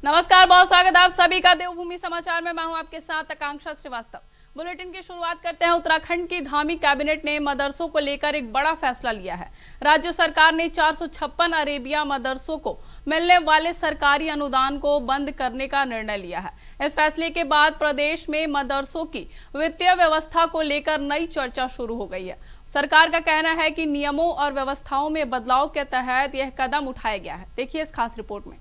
नमस्कार, बहुत स्वागत है आप सभी का देवभूमि समाचार में। मैं हूं आपके साथ आकांक्षा श्रीवास्तव। बुलेटिन की शुरुआत करते हैं। उत्तराखंड की धामी कैबिनेट ने मदरसों को लेकर एक बड़ा फैसला लिया है। राज्य सरकार ने 456 अरेबिया मदरसों को मिलने वाले सरकारी अनुदान को बंद करने का निर्णय लिया है। इस फैसले के बाद प्रदेश में मदरसों की वित्तीय व्यवस्था को लेकर नई चर्चा शुरू हो गई है। सरकार का कहना है कि नियमों और व्यवस्थाओं में बदलाव के तहत यह कदम उठाया गया है। देखिए इस खास रिपोर्ट में।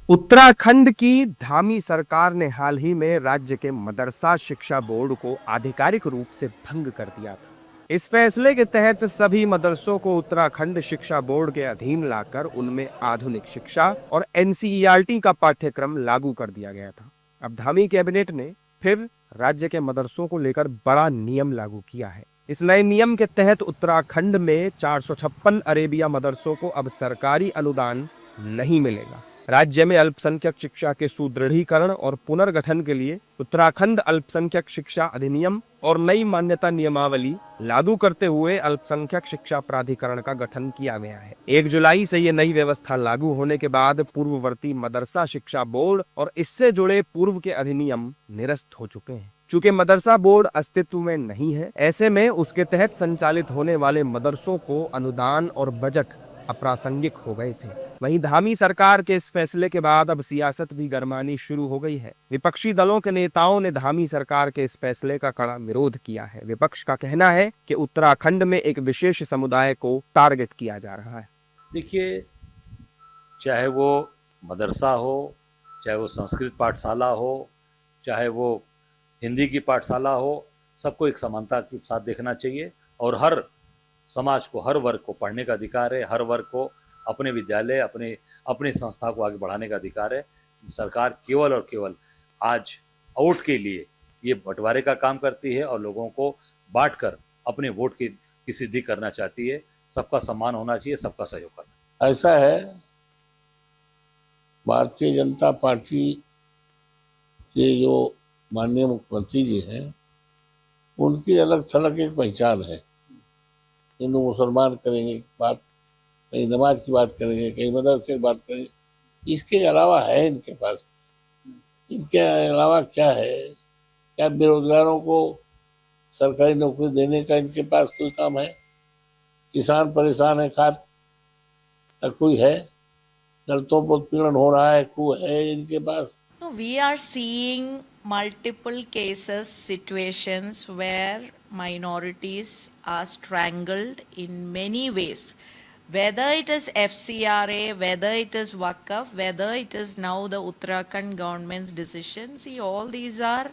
उत्तराखंड की धामी सरकार ने हाल ही में राज्य के मदरसा शिक्षा बोर्ड को आधिकारिक रूप से भंग कर दिया था। इस फैसले के तहत सभी मदरसों को उत्तराखंड शिक्षा बोर्ड के अधीन लाकर उनमें आधुनिक शिक्षा और एनसीईआरटी का पाठ्यक्रम लागू कर दिया गया था। अब धामी कैबिनेट ने फिर राज्य के मदरसों को लेकर बड़ा नियम लागू किया है। इस नए नियम के तहत उत्तराखंड में 456 अरेबिया मदरसों को अब सरकारी अनुदान नहीं मिलेगा। राज्य में अल्पसंख्यक शिक्षा के सुदृढ़ीकरण और पुनर्गठन के लिए उत्तराखंड अल्पसंख्यक शिक्षा अधिनियम और नई मान्यता नियमावली लागू करते हुए अल्पसंख्यक शिक्षा प्राधिकरण का गठन किया गया है। 1 जुलाई से ये नई व्यवस्था लागू होने के बाद पूर्ववर्ती मदरसा शिक्षा बोर्ड और इससे जुड़े पूर्व के अधिनियम निरस्त हो चुके हैं। चूंकि मदरसा बोर्ड अस्तित्व में नहीं है, ऐसे में उसके तहत संचालित होने वाले मदरसों को अनुदान और बजट अप्रासंगिक हो गए थे। वहीं धामी सरकार के इस फैसले के बाद अब सियासत भी गरमानी शुरू हो गई है। विपक्षी दलों के नेताओं ने धामी सरकार के इस फैसले का कड़ा विरोध किया है। विपक्ष का कहना है कि उत्तराखंड में एक विशेष समुदाय को टारगेट किया जा रहा है। देखिए, चाहे वो मदरसा हो, चाहे वो संस्कृत पाठशाला हो, चाहे वो हिंदी की पाठशाला हो, सबको एक समानता के साथ देखना चाहिए और हर समाज को, हर वर्ग को पढ़ने का अधिकार है। हर वर्ग को अपने विद्यालय, अपने संस्था को आगे बढ़ाने का अधिकार है। सरकार केवल और केवल आज वोट के लिए ये बंटवारे का काम करती है और लोगों को बांटकर अपने वोट की सिद्धि करना चाहती है। सबका सम्मान होना चाहिए, सबका सहयोग करना। ऐसा है, भारतीय जनता पार्टी के जो माननीय मुख्यमंत्री जी हैं, उनकी अलग थलग एक पहचान है। हिंदू मुसलमान करेंगे बात, कहीं नमाज की बात करेंगे, कहीं मदरसे की बात करेंगे। इसके अलावा है इनके पास, इनके अलावा क्या है? क्या बेरोजगारों को सरकारी नौकरी देने का इनके पास कोई काम है? किसान परेशान है, खाद कोई है? दलितों पर उत्पीड़न हो रहा है, कोई है इनके पास? We are seeing multiple cases, situations where minorities are strangled in many ways. Whether it is FCRA, whether it is Waqf, whether it is now the Uttarakhand government's decision. See, all these are,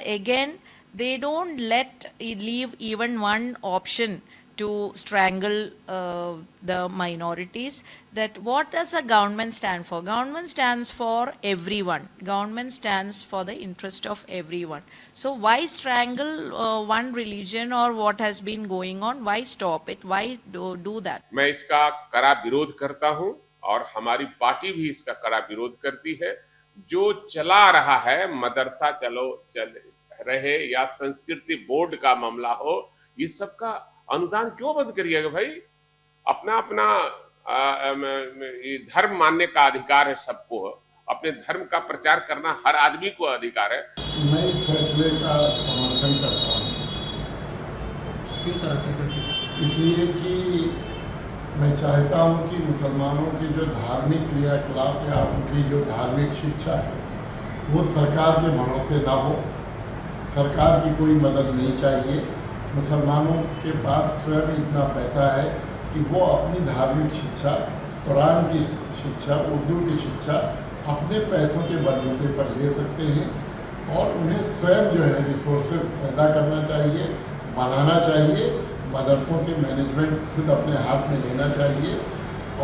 again, they don't leave even one option to strangle the minorities. That what does the government stand for? Government stands for everyone. Government stands for the interest of everyone. So why strangle one religion or what has been going on? Why stop it? Why do that? मैं इसका कड़ा विरोध करता हूं और हमारी party भी इसका कड़ा विरोध करती है। जो चला रहा है, मदरसा चल रहे या संस्कृति बोर्ड का मामला हो, ये सबका अनुदान क्यों बंद करिएगा भाई? अपना अपना धर्म मानने का अधिकार है सबको। अपने धर्म का प्रचार करना हर आदमी को अधिकार है। मैं इस फैसले का समर्थन करता हूँ। इसलिए कि मैं चाहता हूँ कि मुसलमानों की जो धार्मिक क्रियाकलाप या उनकी जो धार्मिक शिक्षा है, वो सरकार के भरोसे ना हो। सरकार की कोई मदद नहीं चाहिए। मुसलमानों के पास स्वयं इतना पैसा है कि वो अपनी धार्मिक शिक्षा, कुरान की शिक्षा, उर्दू की शिक्षा अपने पैसों के बलबूते पर ले सकते हैं और उन्हें स्वयं जो है रिसोर्सेज पैदा करना चाहिए, बनाना चाहिए। मदरसों के मैनेजमेंट खुद अपने हाथ में लेना चाहिए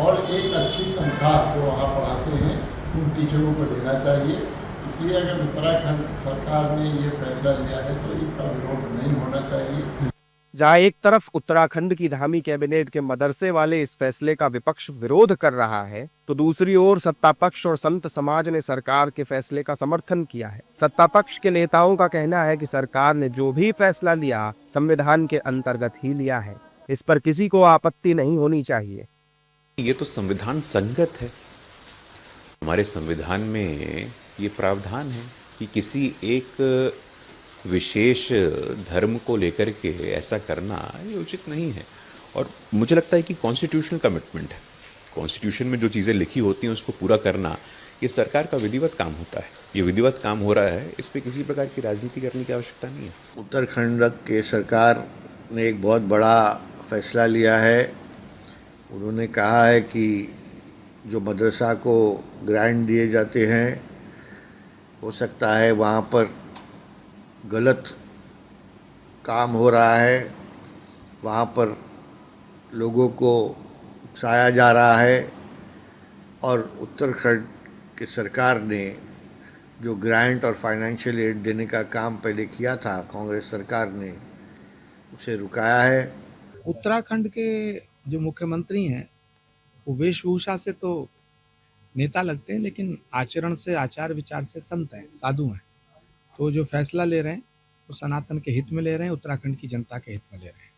और एक अच्छी तनख्वाह जो वहाँ पढ़ाते हैं उन टीचरों को देना चाहिए। इसलिए अगर उत्तराखंड सरकार ने ये फैसला लिया है तो इसका विरोध नहीं होना चाहिए। जहां एक तरफ उत्तराखंड की धामी कैबिनेट के मदरसे वाले इस फैसले का विपक्ष विरोध कर रहा है, तो दूसरी ओर सत्तापक्ष और संत समाज ने सरकार के फैसले का समर्थन किया है। सत्तापक्ष के नेताओं का कहना है कि सरकार ने जो भी फैसला लिया संविधान के अंतर्गत ही लिया है, इस पर किसी को आपत्ति नहीं होनी चाहिए। ये तो संविधान संगत है। हमारे संविधान में ये प्रावधान है कि किसी एक विशेष धर्म को लेकर के ऐसा करना ये उचित नहीं है। और मुझे लगता है कि कॉन्स्टिट्यूशनल कमिटमेंट है, कॉन्स्टिट्यूशन में जो चीज़ें लिखी होती हैं उसको पूरा करना ये सरकार का विधिवत काम होता है। ये विधिवत काम हो रहा है, इस पर किसी प्रकार की राजनीति करने की आवश्यकता नहीं है। उत्तराखंड के सरकार ने एक बहुत बड़ा फैसला लिया है। उन्होंने कहा है कि जो मदरसा को ग्रांट दिए जाते हैं, हो सकता है वहाँ पर गलत काम हो रहा है, वहाँ पर लोगों को उकसाया जा रहा है। और उत्तराखंड की सरकार ने जो ग्रांट और फाइनेंशियल एड देने का काम पहले किया था, कांग्रेस सरकार ने उसे रुकाया है। उत्तराखंड के जो मुख्यमंत्री हैं वो वेशभूषा से तो नेता लगते हैं, लेकिन आचरण से, आचार विचार से संत हैं, साधु हैं। तो जो फैसला ले रहे हैं वो सनातन के हित में ले रहे हैं, उत्तराखंड की जनता के हित में ले रहे हैं।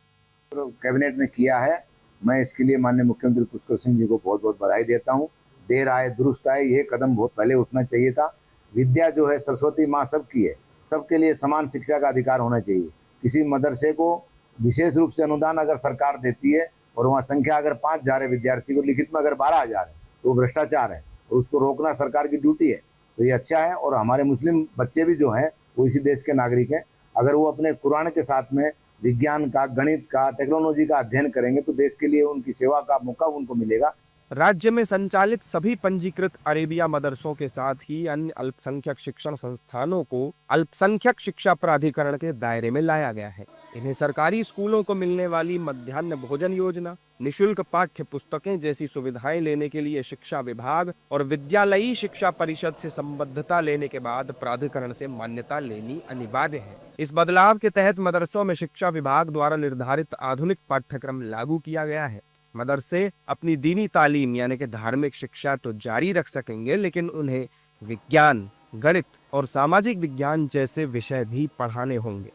तो कैबिनेट ने किया है, मैं इसके लिए माननीय मुख्यमंत्री पुष्कर सिंह जी को बहुत बहुत बधाई देता हूँ। देर आए दुरुस्त आए, ये कदम बहुत पहले उठना चाहिए था। विद्या जो है सरस्वती माँ सबकी है, सबके लिए समान शिक्षा का अधिकार होना चाहिए। किसी मदरसे को विशेष रूप से अनुदान अगर सरकार देती है और वहाँ संख्या अगर 5 जा रहे विद्यार्थी को, लिखित में अगर 12 हजार है तो वो भ्रष्टाचार है और उसको रोकना सरकार की ड्यूटी है। तो ये अच्छा है। और हमारे मुस्लिम बच्चे भी जो हैं वो इसी देश के नागरिक हैं। अगर वो अपने कुरान के साथ में विज्ञान का, गणित का, टेक्नोलॉजी का अध्ययन करेंगे तो देश के लिए उनकी सेवा का मौका उनको मिलेगा। राज्य में संचालित सभी पंजीकृत अरेबिया मदरसों के साथ ही अन्य अल्पसंख्यक शिक्षण संस्थानों को अल्पसंख्यक शिक्षा प्राधिकरण के दायरे में लाया गया है। इन्हें सरकारी स्कूलों को मिलने वाली मध्याह्न भोजन योजना, निशुल्क पाठ्य पुस्तकें जैसी सुविधाएं लेने के लिए शिक्षा विभाग और विद्यालयी शिक्षा परिषद से संबद्धता लेने के बाद प्राधिकरण से मान्यता लेनी अनिवार्य है। इस बदलाव के तहत मदरसों में शिक्षा विभाग द्वारा निर्धारित आधुनिक पाठ्यक्रम लागू किया गया है। मदरसे अपनी दीनी तालीम यानी कि धार्मिक शिक्षा तो जारी रख सकेंगे, लेकिन उन्हें विज्ञान, गणित और सामाजिक विज्ञान जैसे विषय भी पढ़ाने होंगे।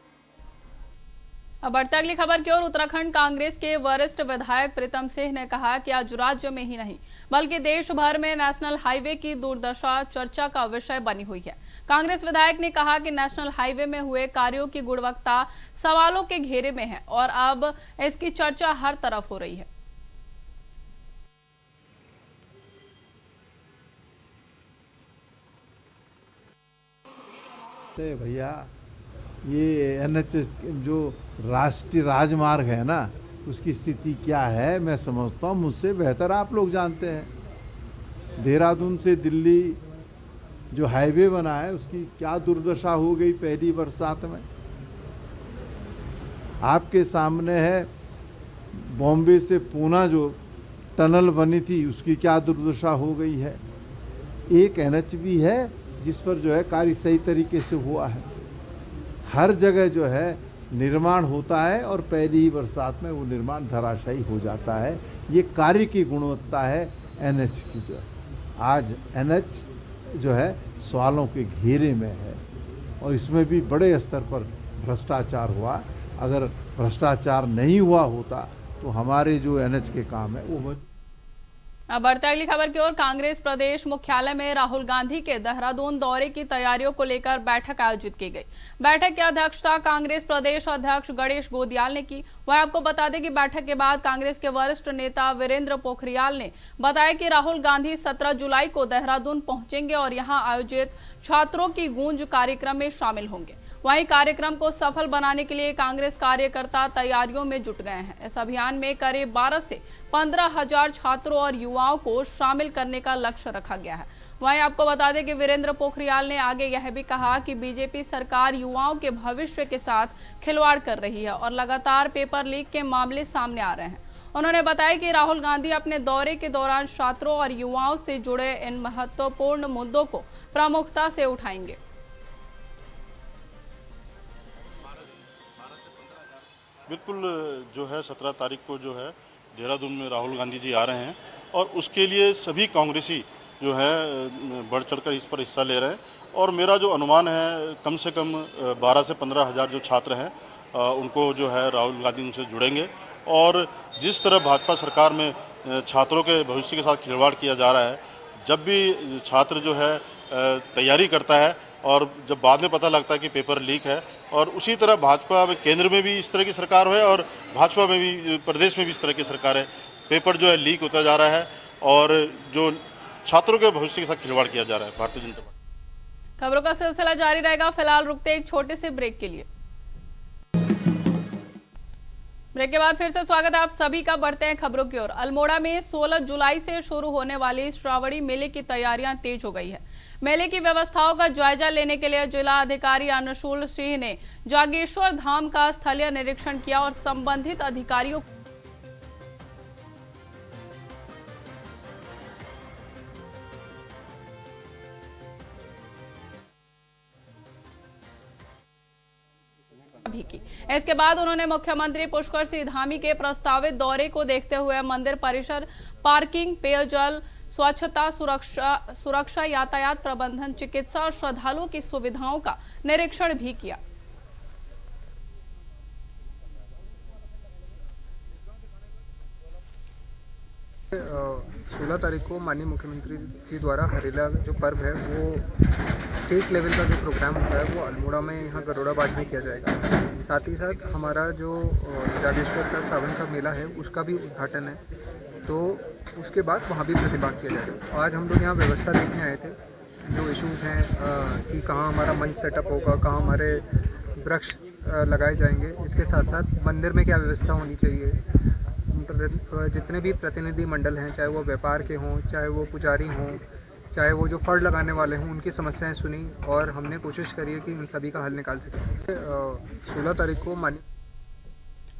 अब बढ़ते अगली खबर की ओर। उत्तराखंड कांग्रेस के वरिष्ठ विधायक प्रीतम सिंह ने कहा कि आज राज्य में ही नहीं बल्कि देश भर में नेशनल हाईवे की दुर्दशा चर्चा का विषय बनी हुई है। कांग्रेस विधायक ने कहा कि नेशनल हाईवे में हुए कार्यों की गुणवत्ता सवालों के घेरे में है और अब इसकी चर्चा हर तरफ हो रही है। भैया, ये NH जो राष्ट्रीय राजमार्ग है ना, उसकी स्थिति क्या है मैं समझता हूँ, मुझसे बेहतर आप लोग जानते हैं। देहरादून से दिल्ली जो हाईवे बना है उसकी क्या दुर्दशा हो गई पहली बरसात में। आपके सामने है बॉम्बे से पूना जो टनल बनी थी उसकी क्या दुर्दशा हो गई है। एक NH भी है जिस पर जो है कार्य सही तरीके से हुआ है। हर जगह जो है निर्माण होता है और पहली ही बरसात में वो निर्माण धराशायी हो जाता है। ये कार्य की गुणवत्ता है NH की। जो है आज NH जो है सवालों के घेरे में है और इसमें भी बड़े स्तर पर भ्रष्टाचार हुआ। अगर भ्रष्टाचार नहीं हुआ होता तो हमारे जो NH के काम है वो। अब बढ़ते अगली खबर की ओर। कांग्रेस प्रदेश मुख्यालय में राहुल गांधी के देहरादून दौरे की तैयारियों को लेकर बैठक आयोजित की गई। बैठक की अध्यक्षता कांग्रेस प्रदेश अध्यक्ष गणेश गोदियाल ने की। वह आपको बता दें कि बैठक के बाद कांग्रेस के वरिष्ठ नेता वीरेंद्र पोखरियाल ने बताया कि राहुल गांधी 17 जुलाई को देहरादून पहुंचेंगे और यहां आयोजित छात्रों की गूंज कार्यक्रम में शामिल होंगे। वहीं कार्यक्रम को सफल बनाने के लिए कांग्रेस कार्यकर्ता तैयारियों में जुट गए हैं। इस अभियान में करीब 12 से 15 हजार छात्रों और युवाओं को शामिल करने का लक्ष्य रखा गया है। वहीं आपको बता दें कि वीरेंद्र पोखरियाल ने आगे यह भी कहा कि बीजेपी सरकार युवाओं के भविष्य के साथ खिलवाड़ कर रही है और लगातार पेपर लीक के मामले सामने आ रहे हैं। उन्होंने बताया कि राहुल गांधी अपने दौरे के दौरान छात्रों और युवाओं से जुड़े इन महत्वपूर्ण मुद्दों को प्रमुखता से उठाएंगे। बिल्कुल जो है 17 तारीख को जो है देहरादून में राहुल गांधी जी आ रहे हैं और उसके लिए सभी कांग्रेसी जो है बढ़ चढ़कर इस पर हिस्सा ले रहे हैं। और मेरा जो अनुमान है कम से कम 12 से 15 हज़ार जो छात्र हैं उनको जो है राहुल गांधी उनसे जुड़ेंगे। और जिस तरह भाजपा सरकार में छात्रों के भविष्य के साथ खिलवाड़ किया जा रहा है। जब भी छात्र जो है तैयारी करता है और जब बाद में पता लगता है कि पेपर लीक है, और उसी तरह भाजपा में केंद्र में भी इस तरह की सरकार है और भाजपा में भी प्रदेश में भी इस तरह की सरकार है। पेपर जो है लीक होता जा रहा है और जो छात्रों के भविष्य के साथ खिलवाड़ किया जा रहा है भारतीय जनता पार्टी। खबरों का सिलसिला जारी रहेगा। फिलहाल रुकते एक छोटे से ब्रेक के लिए। ब्रेक के बाद फिर से स्वागत है आप सभी का। बढ़ते हैं खबरों की ओर। अल्मोड़ा में 16 जुलाई से शुरू होने वाली श्रावणी मेले की तैयारियां तेज हो गई है। मेले की व्यवस्थाओं का जायजा लेने के लिए जिला अधिकारी अनुशूल सिंह ने जागेश्वर धाम का स्थलीय निरीक्षण किया और संबंधित अधिकारियों भी की। इसके बाद उन्होंने मुख्यमंत्री पुष्कर सिंह धामी के प्रस्तावित दौरे को देखते हुए मंदिर परिसर, पार्किंग, पेयजल, स्वच्छता, सुरक्षा, यातायात प्रबंधन, चिकित्सा और श्रद्धालुओं की सुविधाओं का निरीक्षण भी किया। सोलह तारीख को माननीय मुख्यमंत्री जी द्वारा हरेला जो पर्व है वो स्टेट लेवल का जो प्रोग्राम होता है वो अल्मोड़ा में यहाँ गरुड़ाबाद में किया जाएगा। साथ ही साथ हमारा जो जागेश्वर का सावन का मेला है उसका भी उद्घाटन है, तो उसके बाद वहाँ भी प्रतिभाग किया जाएगा। आज हम लोग यहाँ व्यवस्था देखने आए थे, जो इश्यूज़ हैं कि कहाँ हमारा मंच सेटअप होगा, कहाँ हमारे वृक्ष लगाए जाएंगे, इसके साथ साथ मंदिर में क्या व्यवस्था होनी चाहिए। जितने भी प्रतिनिधि मंडल हैं, चाहे वो व्यापार के हों, चाहे वो पुजारी हों, चाहे वो जो फड़ लगाने वाले हों, उनकी समस्याएं सुनी और हमने कोशिश करी है कि उन सभी का हल निकाल सकें। 16 तारीख को माननीय।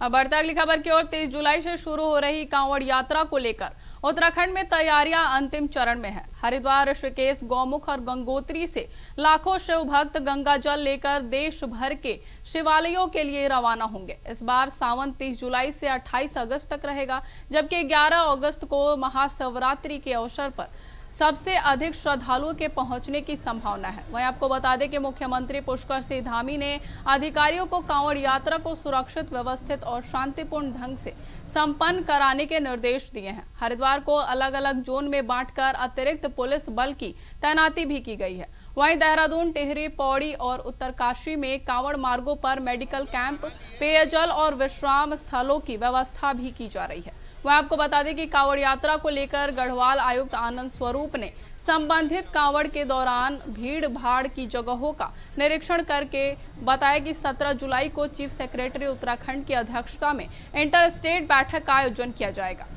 अब बढ़ते अगली खबर की ओर। 23 जुलाई से शुरू हो रही कांवड़ यात्रा को लेकर उत्तराखंड में तैयारियां अंतिम चरण में है। हरिद्वार, ऋषिकेश, गौमुख और गंगोत्री से लाखों शिव भक्त गंगा जल लेकर देश भर के शिवालयों के लिए रवाना होंगे। इस बार सावन 30 जुलाई से 28 अगस्त तक रहेगा, जबकि 11 अगस्त को महाशिवरात्रि के अवसर पर सबसे अधिक श्रद्धालुओं के पहुंचने की संभावना है। वहीं आपको बता दें कि मुख्यमंत्री पुष्कर सिंह धामी ने अधिकारियों को कांवड़ यात्रा को सुरक्षित, व्यवस्थित और शांतिपूर्ण ढंग से संपन्न कराने के निर्देश दिए हैं। हरिद्वार को अलग अलग जोन में बांटकर अतिरिक्त पुलिस बल की तैनाती भी की गई है। वहीं देहरादून, टिहरी, पौड़ी और उत्तरकाशी में कांवड़ मार्गों पर मेडिकल कैंप, पेयजल और विश्राम स्थलों की व्यवस्था भी की जा रही है। वह आपको बता दें कि कांवड़ यात्रा को लेकर गढ़वाल आयुक्त आनंद स्वरूप ने संबंधित कांवड़ के दौरान भीड़ भाड़ की जगहों का निरीक्षण करके बताया कि 17 जुलाई को चीफ सेक्रेटरी उत्तराखंड की अध्यक्षता में इंटर स्टेट बैठक का आयोजन किया जाएगा।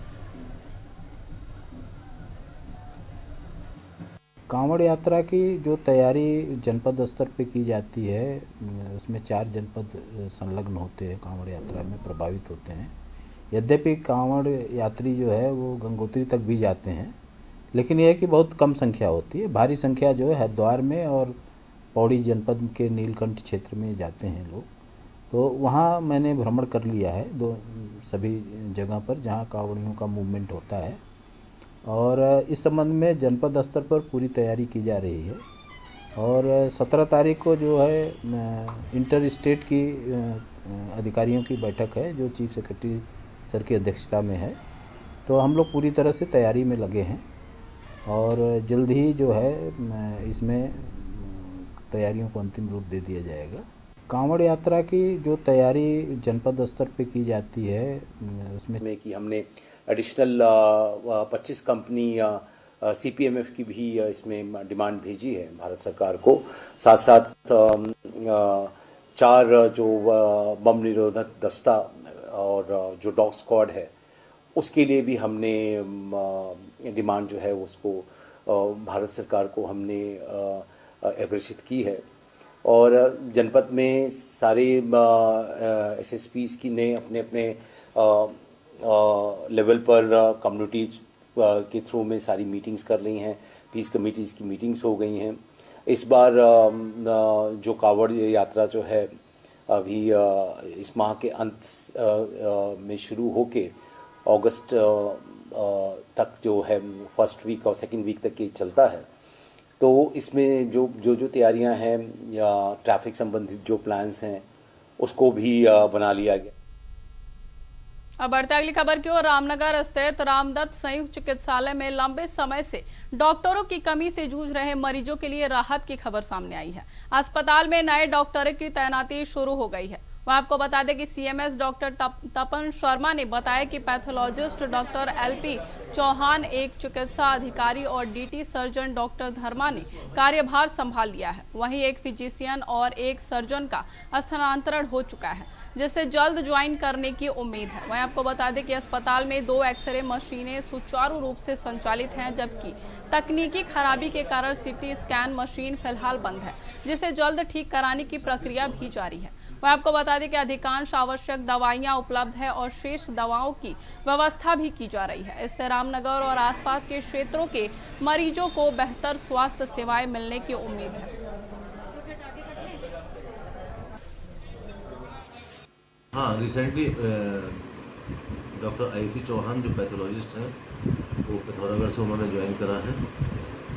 कांवड़ यात्रा की जो तैयारी जनपद स्तर पे की जाती है, उसमें 4 जनपद संलग्न होते हैं, कांवड़ यात्रा में प्रभावित होते हैं। यद्यपि कांवड़ यात्री जो है वो गंगोत्री तक भी जाते हैं, लेकिन यह है कि बहुत कम संख्या होती है। भारी संख्या जो है हरिद्वार में और पौड़ी जनपद के नीलकंठ क्षेत्र में जाते हैं लोग। तो वहाँ मैंने भ्रमण कर लिया है सभी जगह पर जहाँ कांवड़ियों का मूवमेंट होता है, और इस संबंध में जनपद स्तर पर पूरी तैयारी की जा रही है। और 17 तारीख को जो है इंटर स्टेट की अधिकारियों की बैठक है, जो चीफ सेक्रेटरी सर की अध्यक्षता में है। तो हम लोग पूरी तरह से तैयारी में लगे हैं और जल्द ही जो है इसमें तैयारियों को अंतिम रूप दे दिया जाएगा। कांवड़ यात्रा की जो तैयारी जनपद स्तर पे की जाती है, उसमें कि हमने एडिशनल 25 कंपनी CPMF की भी इसमें डिमांड भेजी है भारत सरकार को। साथ साथ 4 जो बम निरोधक दस्ता और जो डॉग स्क्वाड है उसके लिए भी हमने डिमांड जो है उसको भारत सरकार को हमने अग्रेषित की है। और जनपद में सारे SSPs की ने अपने अपने लेवल पर कम्युनिटीज़ के थ्रू में सारी मीटिंग्स कर रही हैं। पीस कमेटीज़ की मीटिंग्स हो गई हैं। इस बार जो कांवड़ यात्रा जो है अभी इस माह के अंत में शुरू होके अगस्त तक जो है फर्स्ट वीक और सेकंड वीक तक ये चलता है। तो इसमें जो तैयारियां हैं या ट्रैफिक संबंधित जो प्लान्स हैं उसको भी बना लिया गया। अब बढ़ते अगली खबर की ओर। रामनगर स्थित रामदत्त संयुक्त चिकित्सालय में लंबे समय से डॉक्टरों की कमी से जूझ रहे मरीजों के लिए राहत की खबर सामने आई है। अस्पताल में नए डॉक्टरों की तैनाती शुरू हो गई है। वह आपको बता दें कि सीएमएस डॉक्टर तपन शर्मा ने बताया कि पैथोलॉजिस्ट डॉक्टर एलपी चौहान, एक चिकित्सा अधिकारी और डीटी सर्जन डॉक्टर धर्मा ने कार्यभार संभाल लिया है। वहीं एक फिजिशियन और एक सर्जन का स्थानांतरण हो चुका है, जिससे जल्द ज्वाइन करने की उम्मीद है। वहीं आपको बता दें कि अस्पताल में 2 एक्सरे मशीनें सुचारू रूप से संचालित हैं, जबकि तकनीकी खराबी के कारण सीटी स्कैन मशीन फिलहाल बंद है, जिसे जल्द ठीक कराने की प्रक्रिया भी जारी है। वह आपको बता दें कि अधिकांश आवश्यक दवाइयां उपलब्ध है और शेष दवाओं की व्यवस्था भी की जा रही है। इससे रामनगर और आसपास के क्षेत्रों के मरीजों को बेहतर स्वास्थ्य सेवाएं मिलने की उम्मीद है। हाँ, रिसेंटली डॉक्टर आईफी चौहान जो पैथोलॉजिस्ट हैं वो पिथौरागढ़ से उन्होंने ज्वाइन करा है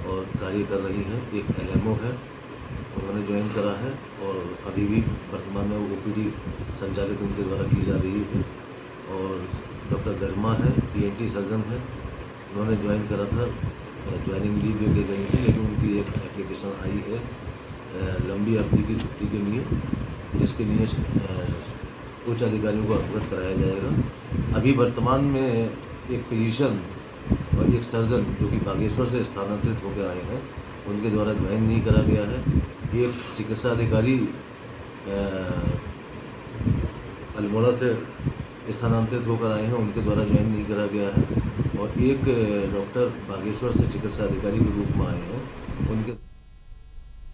और कार्य कर रही हैं। एक एलएमओ है, उन्होंने ज्वाइन करा है और अभी भी वर्तमान में वो ओपीडी संचालित उनके द्वारा की जा रही है। और डॉक्टर धर्मा है, ईएनटी सर्जन है, उन्होंने ज्वाइन करा था। ज्वाइनिंग लीव लेके गई थी, लेकिन उनकी एक एप्लीकेशन आई है लंबी अवधि की छुट्टी के लिए, जिसके लिए उच्च अधिकारियों को अवगत कराया जाएगा। अभी वर्तमान में एक फिजिशियन और एक सर्जन जो कि बागेश्वर से स्थानांतरित होकर आए हैं, उनके द्वारा ज्वाइन नहीं करा गया है। एक चिकित्सा अधिकारी अल्मोड़ा से स्थानांतरित होकर आए हैं, उनके द्वारा ज्वाइन नहीं करा गया है। और एक डॉक्टर बागेश्वर से चिकित्सा अधिकारी के रूप में आए हैं, उनके।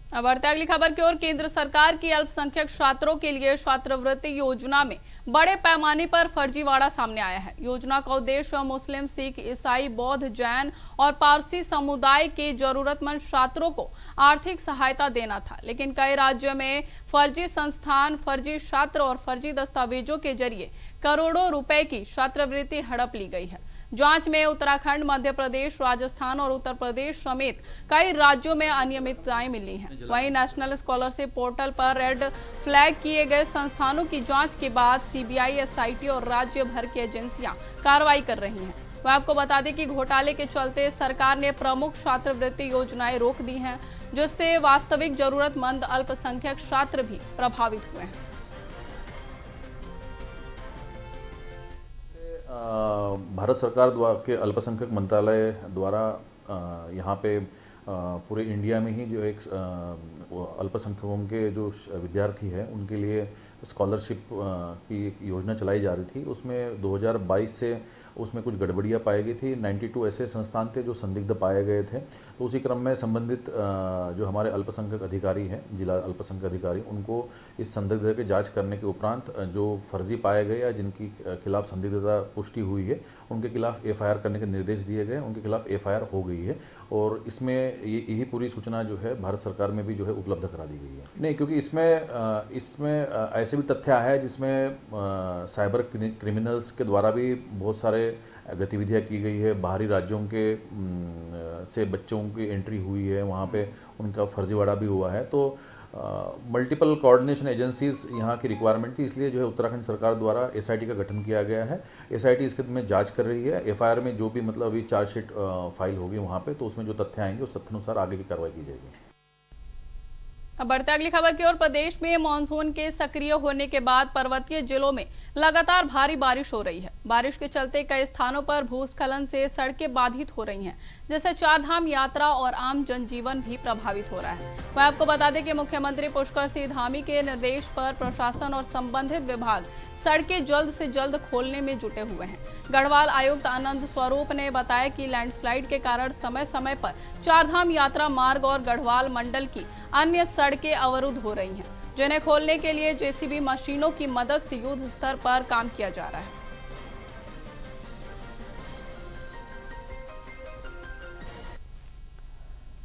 अब बढ़ते अगली खबर की ओर। केंद्र सरकार की अल्पसंख्यक छात्रों के लिए छात्रवृत्ति योजना में बड़े पैमाने पर फर्जीवाड़ा सामने आया है। योजना का उद्देश्य मुस्लिम, सिख, ईसाई, बौद्ध, जैन और पारसी समुदाय के जरूरतमंद छात्रों को आर्थिक सहायता देना था, लेकिन कई राज्यों में फर्जी संस्थान, फर्जी छात्र और फर्जी दस्तावेजों के जरिए करोड़ों रुपए की छात्रवृत्ति हड़प ली गई है। जांच में उत्तराखंड, मध्य प्रदेश, राजस्थान और उत्तर प्रदेश समेत कई राज्यों में अनियमितताएं मिली हैं। वहीं नेशनल स्कॉलरशिप पोर्टल पर रेड फ्लैग किए गए संस्थानों की जांच के बाद सीबीआई, एसआईटी और राज्य भर की एजेंसियां कार्रवाई कर रही हैं। वह आपको बता दें कि घोटाले के चलते सरकार ने प्रमुख छात्रवृत्ति योजनाएं रोक दी हैं, जिससे वास्तविक जरूरतमंद अल्पसंख्यक छात्र भी प्रभावित हुए हैं। भारत सरकार द्वारा के अल्पसंख्यक मंत्रालय द्वारा यहाँ पे पूरे इंडिया में ही जो एक अल्पसंख्यकों के जो विद्यार्थी हैं उनके लिए स्कॉलरशिप की एक योजना चलाई जा रही थी। उसमें 2022 से उसमें कुछ गड़बड़ियाँ पाई गई थी। 92 ऐसे संस्थान थे जो संदिग्ध पाए गए थे। तो उसी क्रम में संबंधित जो हमारे अल्पसंख्यक अधिकारी हैं, जिला अल्पसंख्यक अधिकारी, उनको इस संदिग्धता की जांच करने के उपरांत जो फर्जी पाए गए या जिनकी खिलाफ संदिग्धता पुष्टि हुई है, उनके खिलाफ एफआईआर करने के निर्देश दिए गए। उनके खिलाफ एफआईआर हो गई है और इसमें यही पूरी सूचना जो है भारत सरकार में भी जो है उपलब्ध करा दी गई है। नहीं, क्योंकि इसमें ऐसे भी तथ्य है जिसमें साइबर क्रिमिनल्स के द्वारा भी बहुत सारे गतिविधियां की गई है। बाहरी राज्यों के से बच्चों की एंट्री हुई है, वहाँ पे उनका फर्जीवाड़ा भी हुआ है। तो मल्टीपल कोऑर्डिनेशन एजेंसीज यहाँ की रिक्वायरमेंट थी, इसलिए जो है उत्तराखंड सरकार द्वारा एसआईटी का गठन किया गया है। एसआईटी इसके में जांच कर रही है। एफआईआर में जो भी मतलब अभी चार्जशीट फाइल होगी वहाँ पे, तो उसमें जो तथ्य आएंगे उस तथ्य अनुसार आगे की कार्रवाई की जाएगी। अब बढ़ते अगली खबर की ओर। प्रदेश में मानसून के सक्रिय होने के बाद पर्वतीय जिलों में लगातार भारी बारिश हो रही है। बारिश के चलते कई स्थानों पर भूस्खलन से सड़कें बाधित हो रही हैं, जिससे चारधाम यात्रा और आम जनजीवन भी प्रभावित हो रहा है। वह आपको बता दें कि मुख्यमंत्री पुष्कर सिंह धामी के निर्देश पर प्रशासन और संबंधित विभाग सड़कें जल्द से जल्द खोलने में जुटे हुए हैं। गढ़वाल आयुक्त आनंद स्वरूप ने बताया कि लैंडस्लाइड के कारण समय समय पर चारधाम यात्रा मार्ग और गढ़वाल मंडल की अन्य सड़कें अवरुद्ध हो रही हैं, जिन्हें खोलने के लिए जेसीबी मशीनों की मदद से युद्ध स्तर पर काम किया जा रहा है।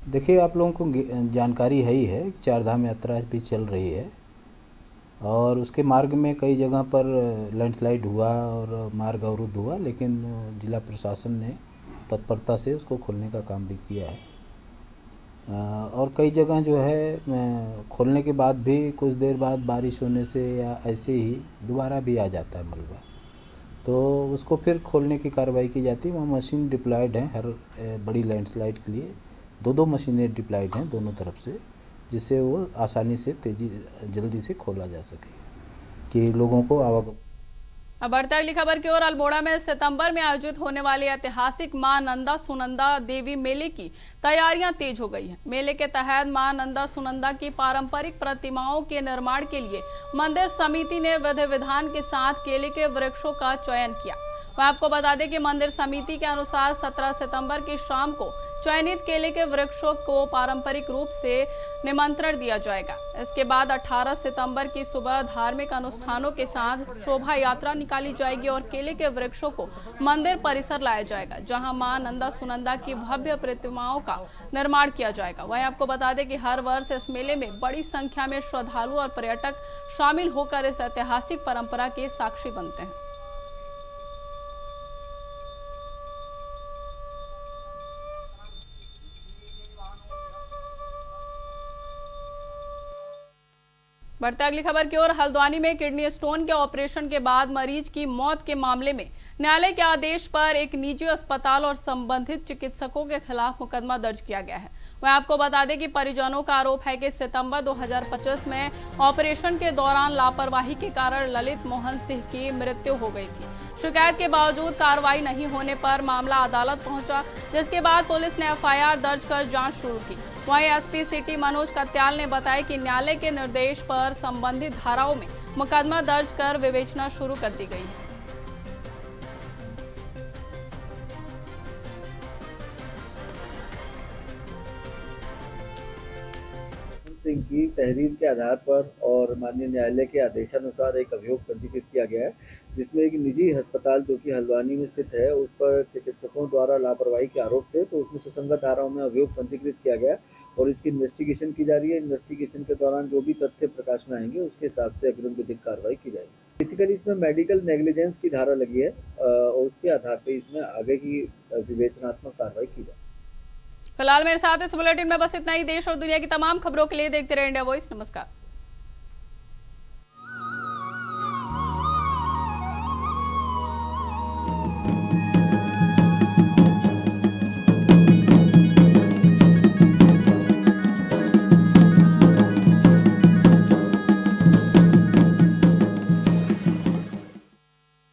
देखिए, आप लोगों को जानकारी है ही है कि चारधाम यात्रा भी चल रही है और उसके मार्ग में कई जगह पर लैंडस्लाइड हुआ और मार्ग अवरुद्ध हुआ, लेकिन जिला प्रशासन ने तत्परता से उसको खोलने का काम भी किया है। और कई जगह जो है खोलने के बाद भी कुछ देर बाद बारिश होने से या ऐसे ही दोबारा भी आ जाता है मलबा। तो उसको फिर खोलने की कार्रवाई की जाती है। वहाँ मशीन डिप्लॉयड है, हर बड़ी लैंडस्लाइड के लिए 2-2 मशीनें डिप्लॉयड हैं दोनों तरफ से, जिससे वो आसानी से जल्दी से खोला जा सके कि लोगों को आवागमन। अब बढ़ते अगली खबर की ओर। अल्मोड़ा में सितंबर में आयोजित होने वाले ऐतिहासिक मां नंदा सुनंदा देवी मेले की तैयारियां तेज हो गई हैं। मेले के तहत मां नंदा सुनंदा की पारंपरिक प्रतिमाओं के निर्माण के लिए मंदिर समिति ने विधि विधान के साथ केले के वृक्षों का चयन किया। वह आपको बता दें कि मंदिर समिति के अनुसार 17 सितंबर की शाम को चयनित केले के वृक्षों को पारंपरिक रूप से निमंत्रण दिया जाएगा। इसके बाद 18 सितंबर की सुबह धार्मिक अनुष्ठानों के साथ शोभा यात्रा निकाली जाएगी और केले के वृक्षों को मंदिर परिसर लाया जाएगा, जहां मां नंदा सुनंदा की भव्य प्रतिमाओं का निर्माण किया जाएगा। वहीं आपको बता दें कि हर वर्ष इस मेले में बड़ी संख्या में श्रद्धालु और पर्यटक शामिल होकर इस ऐतिहासिक परंपरा के साक्षी बनते हैं। बढ़ते अगली खबर की ओर। हल्द्वानी में किडनी स्टोन के ऑपरेशन के बाद मरीज की मौत के मामले में न्यायालय के आदेश पर एक निजी अस्पताल और संबंधित चिकित्सकों के खिलाफ मुकदमा दर्ज किया गया है। वह आपको बता दें कि परिजनों का आरोप है कि सितंबर 2025 में ऑपरेशन के दौरान लापरवाही के कारण ललित मोहन सिंह की मृत्यु हो गई थी। शिकायत के बावजूद कार्रवाई नहीं होने पर मामला अदालत पहुंचा, जिसके बाद पुलिस ने एफआईआर दर्ज कर जांच शुरू की। वहीं एसपी सिटी मनोज कत्याल ने बताया कि न्यायालय के निर्देश पर संबंधित धाराओं में मुकदमा दर्ज कर विवेचना शुरू कर दी गई है। सिंह की तहरीर के आधार पर और माननीय न्यायालय के आदेशानुसार एक अभियोग पंजीकृत किया गया है, जिसमें एक निजी अस्पताल जो कि हल्द्वानी में स्थित है उस पर चिकित्सकों द्वारा लापरवाही के आरोप थे, तो उसमें सुसंगत धाराओं में अभियोग पंजीकृत किया गया और इसकी इन्वेस्टिगेशन की जा रही है। इन्वेस्टिगेशन के दौरान जो भी तथ्य प्रकाश में आएंगे उसके हिसाब से अग्रिम विधिक कार्रवाई की जाएगी। बेसिकली इसमें मेडिकल नेग्लिजेंस की धारा लगी है और उसके आधार पर इसमें आगे की विवेचनात्मक कार्रवाई की जाए। फिलहाल मेरे साथ इस बुलेटिन में बस इतना ही। देश और दुनिया की तमाम खबरों के लिए देखते रहे इंडिया वॉइस। नमस्कार।